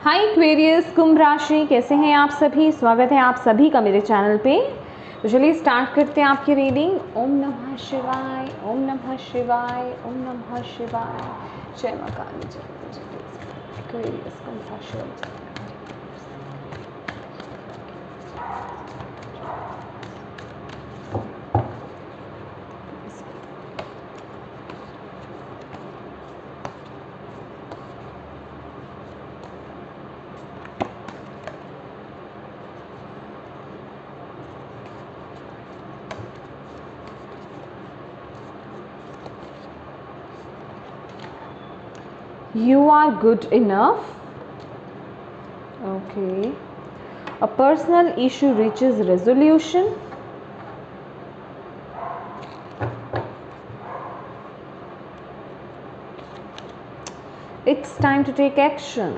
हाय Aquarius कुंभ राशि, कैसे हैं आप सभी। स्वागत है आप सभी का मेरे चैनल पे। तो चलिए स्टार्ट करते हैं आपकी रीडिंग। ओम नमः शिवाय, ओम नमः शिवाय, ओम नमः शिवाय। जय मां काली, जय एक्वेरियस कुंभ राशि। You are good enough. Okay. A personal issue reaches resolution. It's time to take action.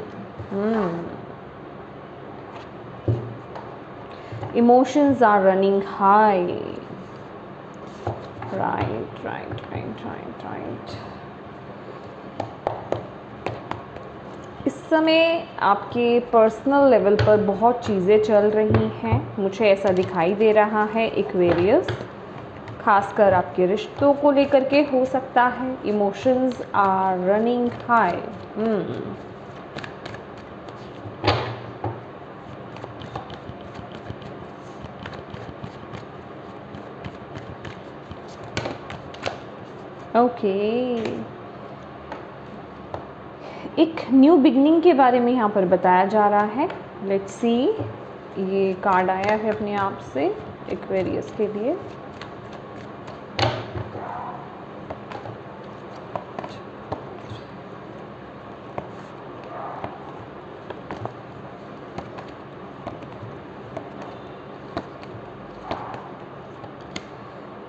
Emotions are running high. Right. इस समय आपके पर्सनल लेवल पर बहुत चीज़ें चल रही हैं, मुझे ऐसा दिखाई दे रहा है एक्वेरियस। खासकर आपके रिश्तों को लेकर के हो सकता है। Emotions are running high. Okay, एक न्यू बिगनिंग के बारे में यहाँ पर बताया जा रहा है। लेट्स सी, ये कार्ड आया है अपने आप से एक्वेरियस के लिए।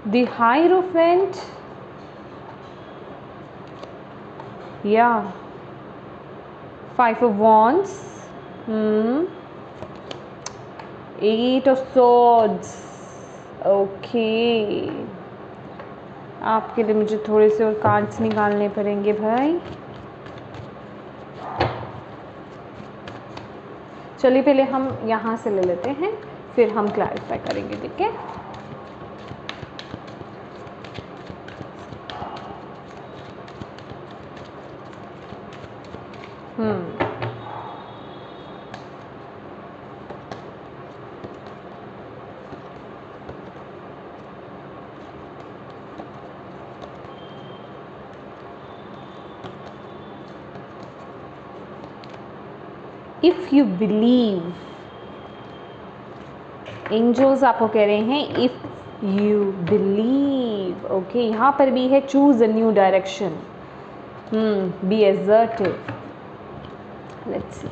The Hierophant, yeah, 5 of Wands, 8 of Swords। Okay, आपके लिए मुझे थोड़े से और कार्ड्स निकालने पड़ेंगे भाई। चलिए पहले हम यहाँ से ले लेते हैं, फिर हम क्लैरिफाई करेंगे, ठीक है। इफ़ यू बिलीव, एंजल्स आपको कह रहे हैं इफ़ यू बिलीव। ओके, यहाँ पर भी है choose a new direction, be assertive. Let's see.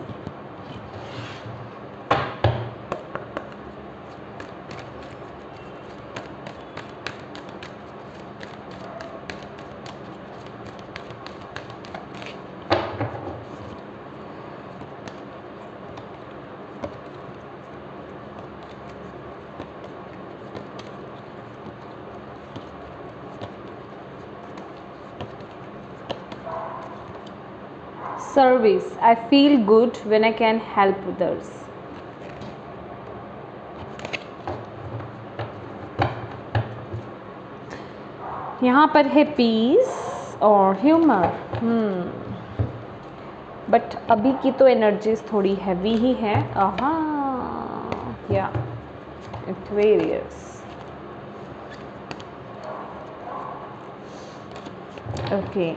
Service, I feel good when I can help others। यहाँ पर है पीस और ह्यूमर। बट अभी की तो एनर्जीज थोड़ी हैवी ही है। या Aquarius. Okay,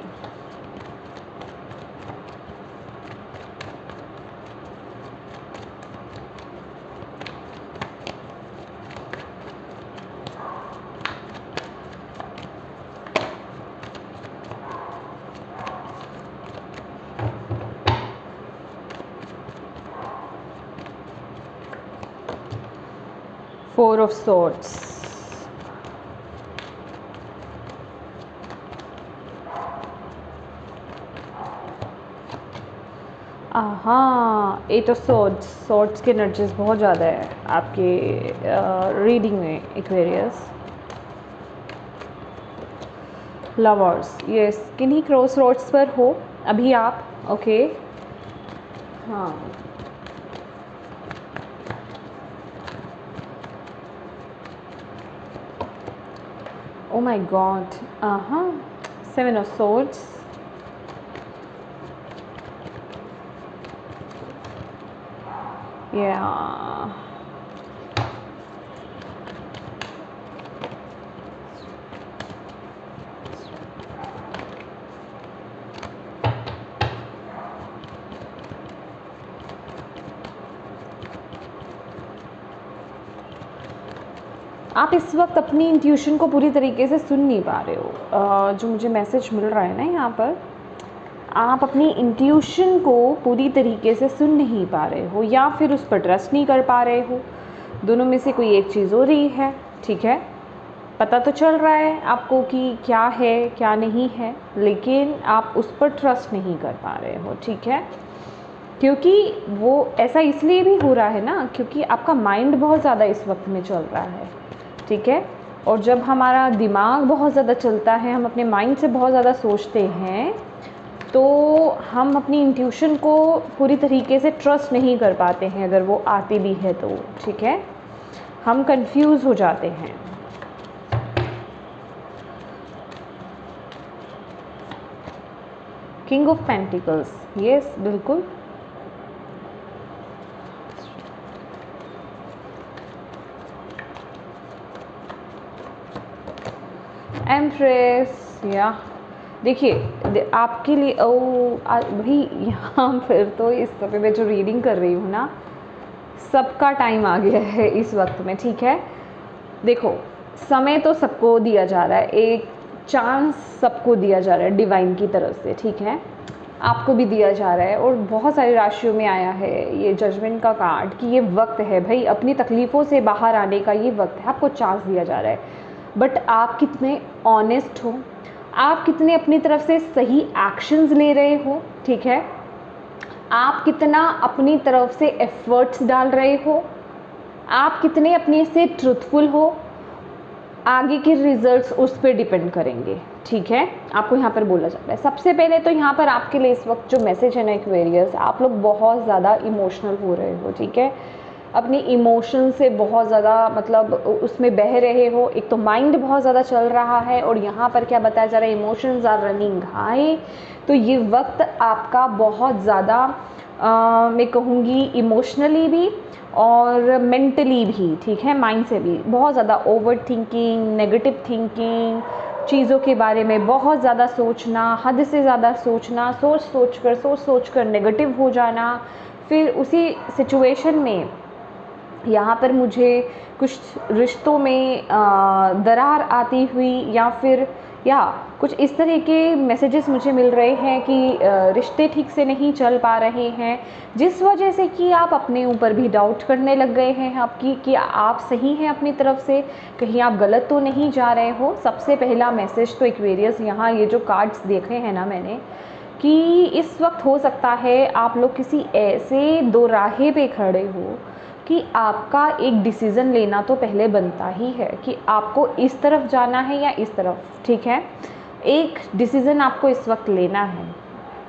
Four of Swords, eight of swords. Swords की एनर्जीज बहुत ज़्यादा है आपके रीडिंग में एक्वेरियस। लवर्स, यस, किन्हीं क्रॉस रोड्स पर हो अभी आप। ओके, हाँ, ओ माय गॉड, हाँ, 7 ऑफ सोर्ड्स, या आप इस वक्त अपनी इंट्यूशन को पूरी तरीके से सुन नहीं पा रहे हो। जो मुझे मैसेज मिल रहा है ना यहाँ पर, आप अपनी इंट्यूशन को पूरी तरीके से सुन नहीं पा रहे हो या फिर उस पर ट्रस्ट नहीं कर पा रहे हो। दोनों में से कोई एक चीज़ हो रही है, ठीक है। पता तो चल रहा है आपको कि क्या है क्या नहीं है, लेकिन आप उस पर ट्रस्ट नहीं कर पा रहे हो, ठीक है। क्योंकि वो ऐसा इसलिए भी हो रहा है ना, क्योंकि आपका माइंड बहुत ज़्यादा इस वक्त में चल रहा है, ठीक है। और जब हमारा दिमाग बहुत ज़्यादा चलता है, हम अपने माइंड से बहुत ज़्यादा सोचते हैं, तो हम अपनी इंट्यूशन को पूरी तरीके से ट्रस्ट नहीं कर पाते हैं। अगर वो आती भी है तो, ठीक है, हम कंफ्यूज हो जाते हैं। किंग ऑफ पेंटिकल्स, यस, बिल्कुल। एम्प्रेस, या देखिए आपके लिए भाई यहाँ फिर तो इस समय मैं जो रीडिंग कर रही हूँ ना, सबका टाइम आ गया है इस वक्त में, ठीक है। देखो, समय तो सबको दिया जा रहा है, एक चांस सबको दिया जा रहा है डिवाइन की तरफ से, ठीक है। आपको भी दिया जा रहा है और बहुत सारी राशियों में आया है ये जजमेंट का कार्ड कि ये वक्त है भाई अपनी तकलीफ़ों से बाहर आने का, ये वक्त है, आपको चांस दिया जा रहा है। बट आप कितने ऑनेस्ट हो, आप कितने अपनी तरफ से सही एक्शंस ले रहे हो, ठीक है। आप कितना अपनी तरफ से एफर्ट्स डाल रहे हो, आप कितने अपने से ट्रुथफुल हो, आगे के रिजल्ट्स उस पर डिपेंड करेंगे, ठीक है। आपको यहाँ पर बोला जाता है। सबसे पहले तो यहाँ पर आपके लिए इस वक्त जो मैसेज है ना एक्वेरियस, आप लोग बहुत ज़्यादा इमोशनल हो रहे हो, ठीक है। अपने इमोशन से बहुत ज़्यादा मतलब उसमें बह रहे हो। एक तो माइंड बहुत ज़्यादा चल रहा है और यहाँ पर क्या बताया जा रहा है, इमोशंस आर रनिंग हाई। तो ये वक्त आपका बहुत ज़्यादा मैं कहूँगी इमोशनली भी और मेंटली भी, ठीक है, माइंड से भी बहुत ज़्यादा ओवर थिंकिंग, नेगेटिव थिंकिंग, चीज़ों के बारे में बहुत ज़्यादा सोचना, हद से ज़्यादा सोचना, सोच सोच कर नेगेटिव हो जाना, फिर उसी सिचुएशन में यहाँ पर मुझे कुछ रिश्तों में दरार आती हुई या फिर कुछ इस तरह के मैसेजेस मुझे मिल रहे हैं कि रिश्ते ठीक से नहीं चल पा रहे हैं, जिस वजह से कि आप अपने ऊपर भी डाउट करने लग गए हैं आपकी कि आप सही हैं अपनी तरफ से, कहीं आप गलत तो नहीं जा रहे हो। सबसे पहला मैसेज तो एक्वेरियस यहाँ ये जो कार्ड्स देखे हैं ना मैंने, कि इस वक्त हो सकता है आप लोग किसी ऐसे दो राहे पे खड़े हो कि आपका एक डिसीज़न लेना तो पहले बनता ही है कि आपको इस तरफ जाना है या इस तरफ, ठीक है। एक डिसीज़न आपको इस वक्त लेना है।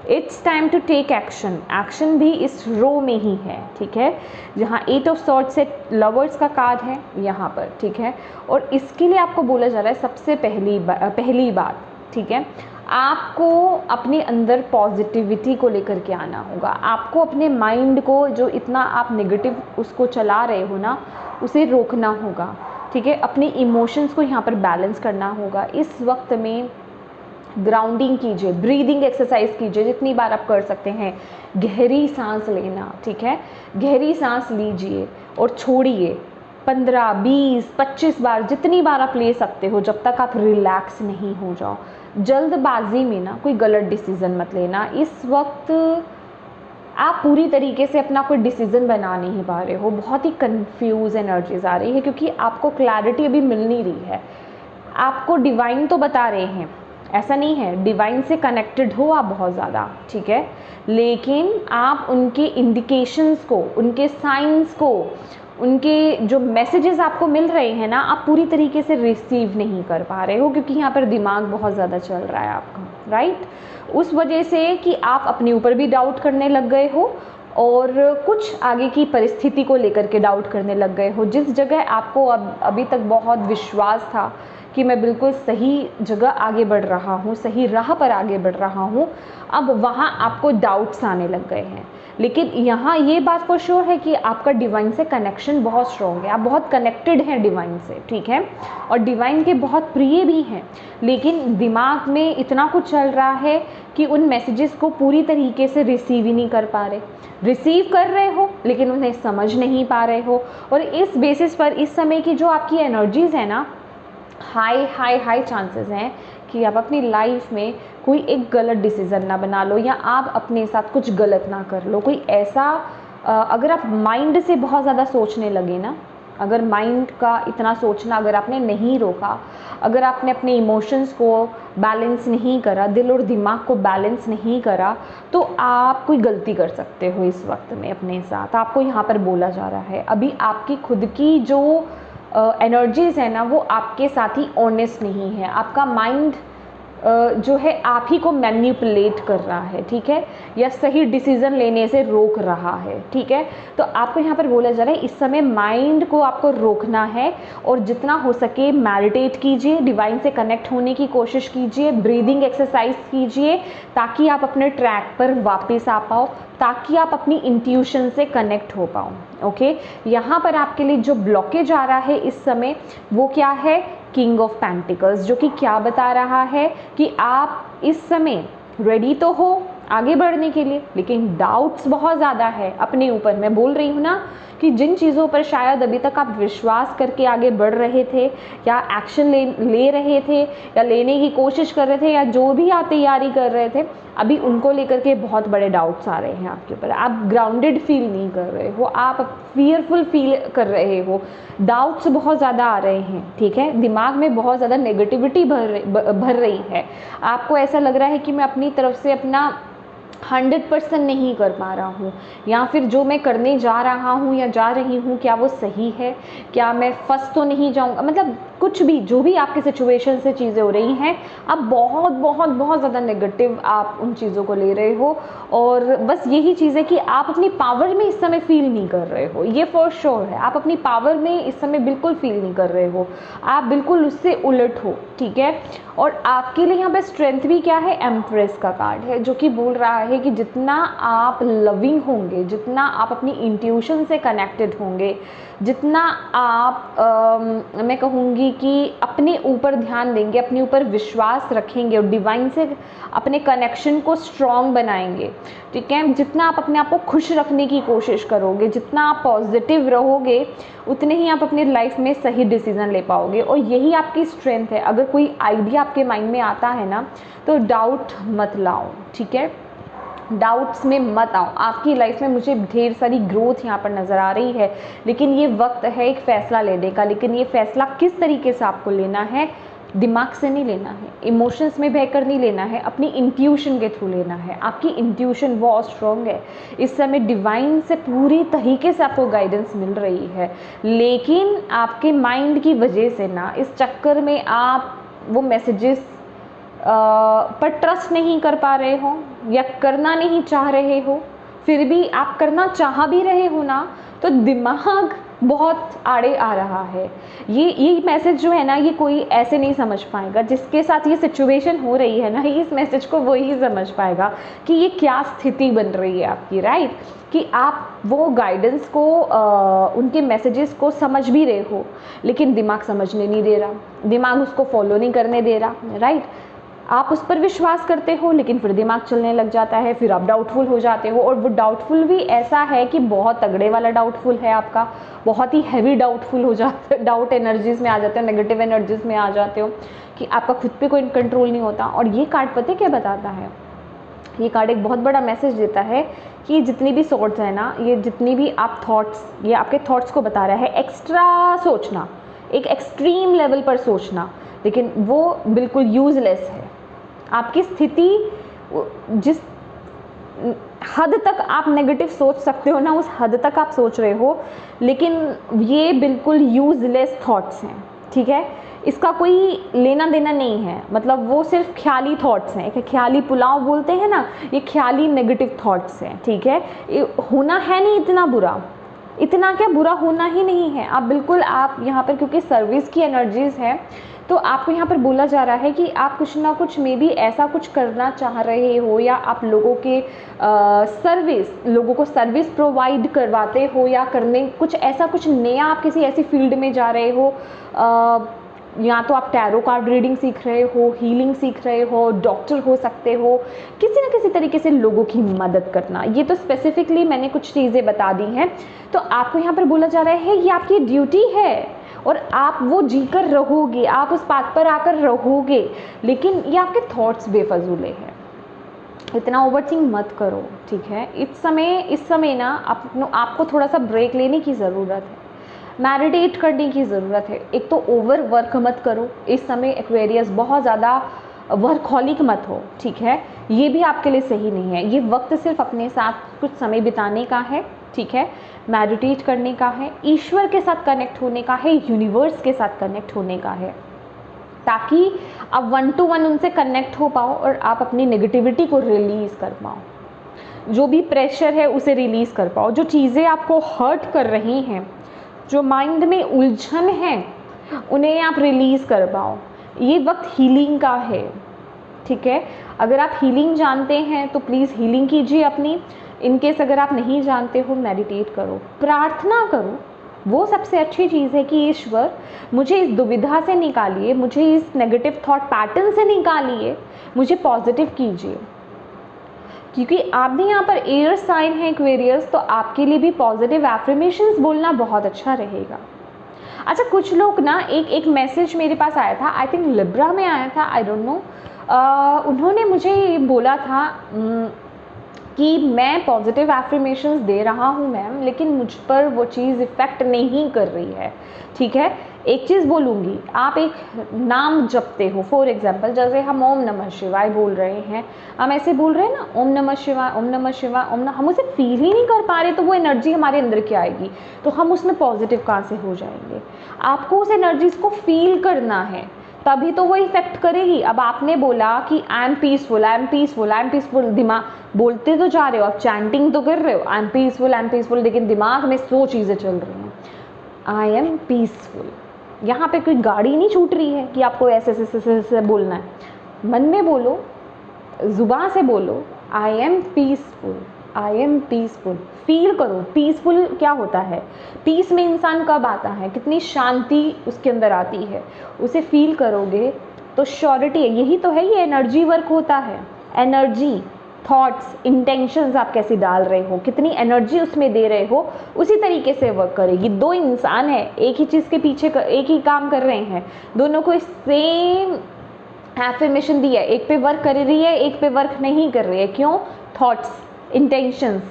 It's time to take action. Action भी इस रो में ही है, ठीक है, जहाँ 8 ऑफ सॉर्ड्स से लवर्स का कार्ड है यहाँ पर, ठीक है। और इसके लिए आपको बोला जा रहा है सबसे पहली बात, ठीक है, आपको अपने अंदर पॉजिटिविटी को लेकर के आना होगा। आपको अपने माइंड को जो इतना आप नेगेटिव उसको चला रहे हो ना, उसे रोकना होगा, ठीक है। अपने इमोशंस को यहाँ पर बैलेंस करना होगा। इस वक्त में ग्राउंडिंग कीजिए, ब्रीदिंग एक्सरसाइज कीजिए जितनी बार आप कर सकते हैं। गहरी सांस लेना, ठीक है, गहरी सांस लीजिए और छोड़िए 15, 20, 25 बार, जितनी बार आप ले सकते हो, जब तक आप रिलैक्स नहीं हो जाओ। जल्दबाजी में ना कोई गलत डिसीज़न मत लेना। इस वक्त आप पूरी तरीके से अपना कोई डिसीज़न बना नहीं पा रहे हो, बहुत ही कंफ्यूज एनर्जीज आ रही है क्योंकि आपको क्लैरिटी अभी मिल नहीं रही है। आपको डिवाइन तो बता रहे हैं, ऐसा नहीं है, डिवाइन से कनेक्टेड हो आप बहुत ज़्यादा, ठीक है, लेकिन आप उनके इंडिकेशंस को, उनके साइंस को, उनके जो मैसेजेस आपको मिल रहे हैं ना, आप पूरी तरीके से रिसीव नहीं कर पा रहे हो क्योंकि यहाँ पर दिमाग बहुत ज़्यादा चल रहा है आपका, राइट। उस वजह से कि आप अपने ऊपर भी डाउट करने लग गए हो और कुछ आगे की परिस्थिति को लेकर के डाउट करने लग गए हो। जिस जगह आपको अभी तक बहुत विश्वास था कि मैं बिल्कुल सही जगह आगे बढ़ रहा हूँ, सही राह पर आगे बढ़ रहा हूँ, अब वहाँ आपको डाउट्स आने लग गए हैं। लेकिन यहाँ ये बात फॉर श्योर है कि आपका डिवाइन से कनेक्शन बहुत स्ट्रॉन्ग है, आप बहुत कनेक्टेड हैं डिवाइन से, ठीक है, और डिवाइन के बहुत प्रिय भी हैं। लेकिन दिमाग में इतना कुछ चल रहा है कि उन मैसेजेस को पूरी तरीके से रिसीव ही नहीं कर पा रहे। रिसीव कर रहे हो लेकिन उन्हें समझ नहीं पा रहे हो, और इस बेसिस पर इस समय की जो आपकी एनर्जीज़ है ना, हाई चांसेस हैं कि आप अपनी लाइफ में कोई एक गलत डिसीज़न ना बना लो, या आप अपने साथ कुछ गलत ना कर लो। कोई ऐसा अगर आप माइंड से बहुत ज़्यादा सोचने लगे ना, अगर माइंड का इतना सोचना अगर आपने नहीं रोका, अगर आपने अपने इमोशंस को बैलेंस नहीं करा, दिल और दिमाग को बैलेंस नहीं करा, तो आप कोई गलती कर सकते हो इस वक्त में अपने साथ। आपको यहाँ पर बोला जा रहा है अभी आपकी खुद की जो एनर्जीज़ है ना, वो आपके साथ ही ऑनेस्ट नहीं है। आपका माइंड जो है आप ही को मैनिपुलेट कर रहा है, ठीक है, या सही डिसीज़न लेने से रोक रहा है, ठीक है। तो आपको यहाँ पर बोला जा रहा है इस समय माइंड को आपको रोकना है, और जितना हो सके मेडिटेट कीजिए, डिवाइन से कनेक्ट होने की कोशिश कीजिए, ब्रीदिंग एक्सरसाइज कीजिए, ताकि आप अपने ट्रैक पर वापस आ पाओ, ताकि आप अपनी इंट्यूशन से कनेक्ट हो पाओ। ओके, यहाँ पर आपके लिए जो ब्लॉकेज आ रहा है इस समय वो क्या है, किंग ऑफ पेंटिकल्स, जो कि क्या बता रहा है कि आप इस समय रेडी तो हो आगे बढ़ने के लिए, लेकिन डाउट्स बहुत ज़्यादा है अपने ऊपर। मैं बोल रही हूँ ना कि जिन चीज़ों पर शायद अभी तक आप विश्वास करके आगे बढ़ रहे थे, या एक्शन ले रहे थे, या लेने की कोशिश कर रहे थे, या जो भी आप तैयारी कर रहे थे, अभी उनको लेकर के बहुत बड़े डाउट्स आ रहे हैं आपके ऊपर। आप ग्राउंडेड फील नहीं कर रहे हो, आप फियरफुल फील कर रहे हो, डाउट्स बहुत ज़्यादा आ रहे हैं, ठीक है, दिमाग में बहुत ज़्यादा नेगेटिविटी भर रही है। आपको ऐसा लग रहा है कि मैं अपनी तरफ से अपना 100% नहीं कर पा रहा हूँ, या फिर जो मैं करने जा रहा हूँ या जा रही हूँ क्या वो सही है, क्या मैं फंस तो नहीं जाऊँगा, मतलब कुछ भी जो भी आपकी सिचुएशन से चीज़ें हो रही हैं, आप बहुत बहुत बहुत ज़्यादा नेगेटिव आप उन चीज़ों को ले रहे हो। और बस यही चीज़ है कि आप अपनी पावर में इस समय फील नहीं कर रहे हो, ये फॉर श्योर है, आप अपनी पावर में इस समय बिल्कुल फील नहीं कर रहे हो, आप बिल्कुल उससे उलट हो, ठीक है। और आपके लिए यहाँ पे स्ट्रेंथ भी क्या है, एम्प्रेस का कार्ड है, जो कि बोल रहा है कि जितना आप लविंग होंगे, जितना आप अपनी इंट्यूशन से कनेक्टेड होंगे, जितना आप मैं कहूँगी कि अपने ऊपर ध्यान देंगे, अपने ऊपर विश्वास रखेंगे और डिवाइन से अपने कनेक्शन को स्ट्रॉन्ग बनाएंगे, ठीक है, जितना आप अपने आप को खुश रखने की कोशिश करोगे, जितना आप पॉजिटिव रहोगे, उतने ही आप अपनी लाइफ में सही डिसीजन ले पाओगे। और यही आपकी स्ट्रेंथ है। अगर कोई आइडिया आपके माइंड में आता है ना, तो डाउट मत लाओ, ठीक है, डाउट्स में मत आओ। आपकी लाइफ में मुझे ढेर सारी ग्रोथ यहाँ पर नज़र आ रही है, लेकिन ये वक्त है एक फ़ैसला लेने का। लेकिन ये फ़ैसला किस तरीके से आपको लेना है, दिमाग से नहीं लेना है, इमोशंस में बहकर नहीं लेना है, अपनी इंट्यूशन के थ्रू लेना है। आपकी इंट्यूशन बहुत स्ट्रॉन्ग है, इस समय डिवाइन से पूरी तरीके से आपको गाइडेंस मिल रही है, लेकिन आपके माइंड की वजह से ना इस चक्कर में आप वो मैसेजेस पर ट्रस्ट नहीं कर पा रहे हो, या करना नहीं चाह रहे हो। फिर भी आप करना चाह भी रहे हो ना, तो दिमाग बहुत आड़े आ रहा है। ये मैसेज जो है ना, ये कोई ऐसे नहीं समझ पाएगा। जिसके साथ ये सिचुएशन हो रही है ना, इस मैसेज को वही समझ पाएगा कि ये क्या स्थिति बन रही है आपकी, राइट, कि आप वो गाइडेंस को उनके मैसेजेस को समझ भी रहे हो, लेकिन दिमाग समझने नहीं दे रहा, दिमाग उसको फॉलो नहीं करने दे रहा, राइट। आप उस पर विश्वास करते हो, लेकिन फिर दिमाग चलने लग जाता है, फिर आप डाउटफुल हो जाते हो। और वो डाउटफुल भी ऐसा है कि बहुत तगड़े वाला डाउटफुल है आपका, बहुत ही हैवी डाउटफुल हो जाता है, डाउट एनर्जीज़ में आ जाते हो, नेगेटिव एनर्जीज़ में आ जाते हो, कि आपका खुद पे कोई कंट्रोल नहीं होता। और ये कार्ड पता है क्या बताता है, ये कार्ड एक बहुत बड़ा मैसेज देता है कि जितनी भी थॉट्स है ना, ये जितनी भी आप थॉट्स, ये आपके थॉट्स को बता रहा है, एक्स्ट्रा सोचना, एक एक्सट्रीम लेवल पर सोचना, लेकिन वो बिल्कुल यूज़लेस है। आपकी स्थिति जिस हद तक आप नेगेटिव सोच सकते हो ना, उस हद तक आप सोच रहे हो, लेकिन ये बिल्कुल यूज़लेस थॉट्स हैं, ठीक है। इसका कोई लेना देना नहीं है, मतलब वो सिर्फ ख्याली थॉट्स हैं, एक ख्याली पुलाव बोलते हैं ना, ये ख्याली नेगेटिव थॉट्स हैं, ठीक है। होना है नहीं इतना बुरा, इतना क्या बुरा होना ही नहीं है। आप बिल्कुल, आप यहाँ पर क्योंकि सर्विस की एनर्जीज़ है, तो आपको यहाँ पर बोला जा रहा है कि आप कुछ ना कुछ मे बी ऐसा कुछ करना चाह रहे हो, या आप लोगों के लोगों को सर्विस प्रोवाइड करवाते हो, या करने कुछ ऐसा कुछ नया, आप किसी ऐसी फील्ड में जा रहे हो, या तो आप टैरो कार्ड रीडिंग सीख रहे हो, हीलिंग सीख रहे हो, डॉक्टर हो सकते हो, किसी न किसी तरीके से लोगों की मदद करना। ये तो स्पेसिफिकली मैंने कुछ चीज़ें बता दी हैं। तो आपको यहाँ पर बोला जा रहा है ये आपकी ड्यूटी है और आप वो जीकर रहोगे, आप उस पाथ पर आकर रहोगे, लेकिन ये आपके थॉट्स बेफजूले हैं। इतना ओवरथिंक मत करो, ठीक है। इस समय ना आपको थोड़ा सा ब्रेक लेने की ज़रूरत है, मेडिटेट करने की ज़रूरत है। एक तो ओवर वर्क मत करो इस समय एक्वेरियस, बहुत ज़्यादा वर्कहॉलिक मत हो, ठीक है। ये भी आपके लिए सही नहीं है। ये वक्त सिर्फ अपने साथ कुछ समय बिताने का है, ठीक है, मेडिटेट करने का है, ईश्वर के साथ कनेक्ट होने का है, यूनिवर्स के साथ कनेक्ट होने का है, ताकि आप 1 to 1 उनसे कनेक्ट हो पाओ और आप अपनी नेगेटिविटी को रिलीज़ कर पाओ, जो भी प्रेशर है उसे रिलीज़ कर पाओ, जो चीज़ें आपको हर्ट कर रही हैं, जो माइंड में उलझन है, उन्हें आप रिलीज़ कर पाओ। ये वक्त हीलिंग का है, ठीक है। अगर आप हीलिंग जानते हैं तो प्लीज़ हीलिंग कीजिए अपनी। इनकेस अगर आप नहीं जानते हो, मेडिटेट करो, प्रार्थना करो। वो सबसे अच्छी चीज़ है कि ईश्वर मुझे इस दुविधा से निकालिए, मुझे इस नेगेटिव थॉट पैटर्न से निकालिए, मुझे पॉजिटिव कीजिए। क्योंकि आप भी यहाँ पर एयर साइन है एक्वेरियस, तो आपके लिए भी पॉजिटिव एफर्मेशंस बोलना बहुत अच्छा रहेगा। अच्छा, कुछ लोग ना, एक मैसेज मेरे पास आया था, आई थिंक लिब्रा में आया था, आई डोंट नो, उन्होंने मुझे बोला था कि मैं पॉजिटिव एफर्मेशंस दे रहा हूँ मैम, लेकिन मुझ पर वो चीज़ इफ़ेक्ट नहीं कर रही है, ठीक है। एक चीज़ बोलूँगी, आप एक नाम जपते हो, फॉर एग्जांपल जैसे हम ओम नमः शिवाय बोल रहे हैं, हम ऐसे बोल रहे हैं ना, ओम नमः शिवाय, ओम नमः शिवाय, हम उसे फील ही नहीं कर पा रहे, तो वो एनर्जी हमारे अंदर क्या आएगी, तो हम उसमें पॉजिटिव कहाँ से हो जाएंगे। आपको उस एनर्जीज को फील करना है, तभी तो वो इफेक्ट करेगी। अब आपने बोला कि I am peaceful, I am peaceful, I am peaceful, दिमाग बोलते तो जा रहे हो, आप चैंटिंग तो कर रहे हो, आई एम पीसफुल, लेकिन दिमाग में 100 चीज़ें चल रही हैं। आई एम पीसफुल, यहाँ पे कोई गाड़ी नहीं छूट रही है कि आपको ऐसे बोलना है। मन में बोलो, ज़ुबान से बोलो, I am peaceful, I am peaceful. Feel करो पीसफुल क्या होता है, पीस में इंसान कब आता है, कितनी शांति उसके अंदर आती है, उसे फील करोगे तो श्योरिटी है। यही तो है, ये एनर्जी वर्क होता है। एनर्जी, थॉट्स, इंटेंशंस आप कैसी डाल रहे हो, कितनी एनर्जी उसमें दे रहे हो, उसी तरीके से वर्क करेगी। दो इंसान है, एक ही चीज़ के पीछे एक ही काम कर रहे हैं, दोनों को सेम एफर्मेशन दिया है, एक पे वर्क कर रही है, एक पे वर्क नहीं कर रही है। क्यों? थॉट्स, इंटेंशंस,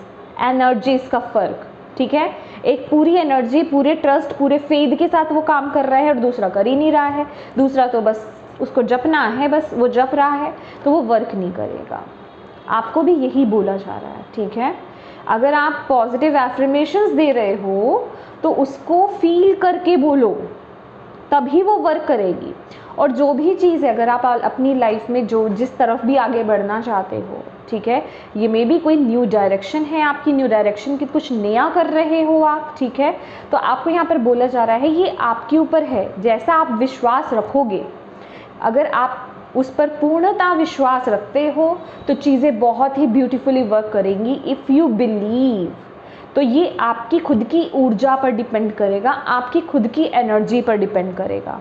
एनर्जीज का फ़र्क, ठीक है। एक पूरी एनर्जी, पूरे ट्रस्ट, पूरे फेथ के साथ वो काम कर रहा है और दूसरा कर ही नहीं रहा है। दूसरा तो बस उसको जपना है, बस वो जप रहा है, तो वो वर्क नहीं करेगा। आपको भी यही बोला जा रहा है, ठीक है। अगर आप पॉजिटिव एफर्मेशंस दे रहे हो तो उसको फील करके बोलो, तभी वो वर्क करेगी। और जो भी चीज़ है, अगर आप अपनी लाइफ में जिस तरफ भी आगे बढ़ना चाहते हो, ठीक है, ये मे भी कोई न्यू डायरेक्शन है आपकी, न्यू डायरेक्शन की कुछ नया कर रहे हो आप, ठीक है, तो आपको यहाँ पर बोला जा रहा है ये आपके ऊपर है। जैसा आप विश्वास रखोगे, अगर आप उस पर पूर्णतः विश्वास रखते हो तो चीज़ें बहुत ही ब्यूटीफुली वर्क करेंगी। इफ़ यू बिलीव, तो ये आपकी खुद की ऊर्जा पर डिपेंड करेगा, आपकी खुद की एनर्जी पर डिपेंड करेगा।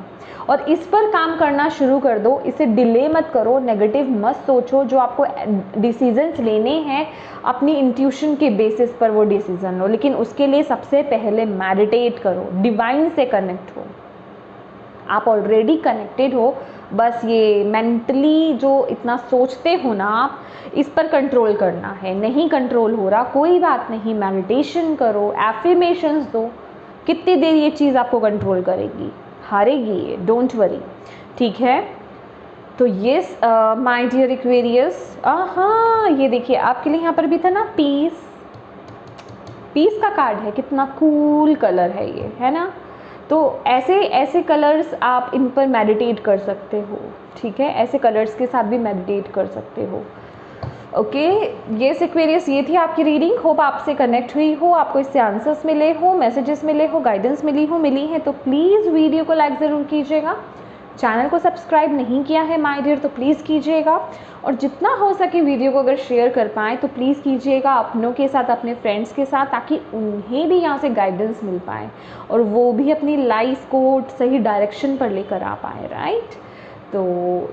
और इस पर काम करना शुरू कर दो, इसे डिले मत करो, नेगेटिव मत सोचो। जो आपको डिसीजंस लेने हैं, अपनी इंट्यूशन के बेसिस पर वो डिसीज़न लो, लेकिन उसके लिए सबसे पहले मेडिटेट करो, डिवाइन से कनेक्ट हो। आप ऑलरेडी कनेक्टेड हो, बस ये मेंटली जो इतना सोचते हो ना आप, इस पर कंट्रोल करना है। नहीं कंट्रोल हो रहा, कोई बात नहीं, मेडिटेशन करो, एफर्मेशंस दो। कितनी देर ये चीज़ आपको कंट्रोल करेगी, हारेगी ये, डोंट वरी, ठीक है। तो यस माय डियर एक्वेरियस, हाँ ये देखिए आपके लिए यहाँ पर भी था ना पीस, पीस का कार्ड है, कितना कूल कलर है ये, है ना। तो ऐसे ऐसे कलर्स आप इन पर मेडिटेट कर सकते हो, ठीक है, ऐसे कलर्स के साथ भी मेडिटेट कर सकते हो। ओके, ये एक्वेरियस, ये थी आपकी रीडिंग। होप आपसे कनेक्ट हुई हो, आपको इससे आंसर्स मिले हो, मैसेजेस मिले हो, गाइडेंस मिली है तो प्लीज़ वीडियो को लाइक ज़रूर कीजिएगा। चैनल को सब्सक्राइब नहीं किया है माय डियर तो प्लीज़ कीजिएगा, और जितना हो सके वीडियो को अगर शेयर कर पाएँ तो प्लीज़ कीजिएगा अपनों के साथ, अपने फ्रेंड्स के साथ, ताकि उन्हें भी यहाँ से गाइडेंस मिल पाए और वो भी अपनी लाइफ को सही डायरेक्शन पर लेकर आ पाए, राइट। तो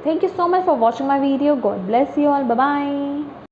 thank you so much for watching my video. God bless you all, bye bye.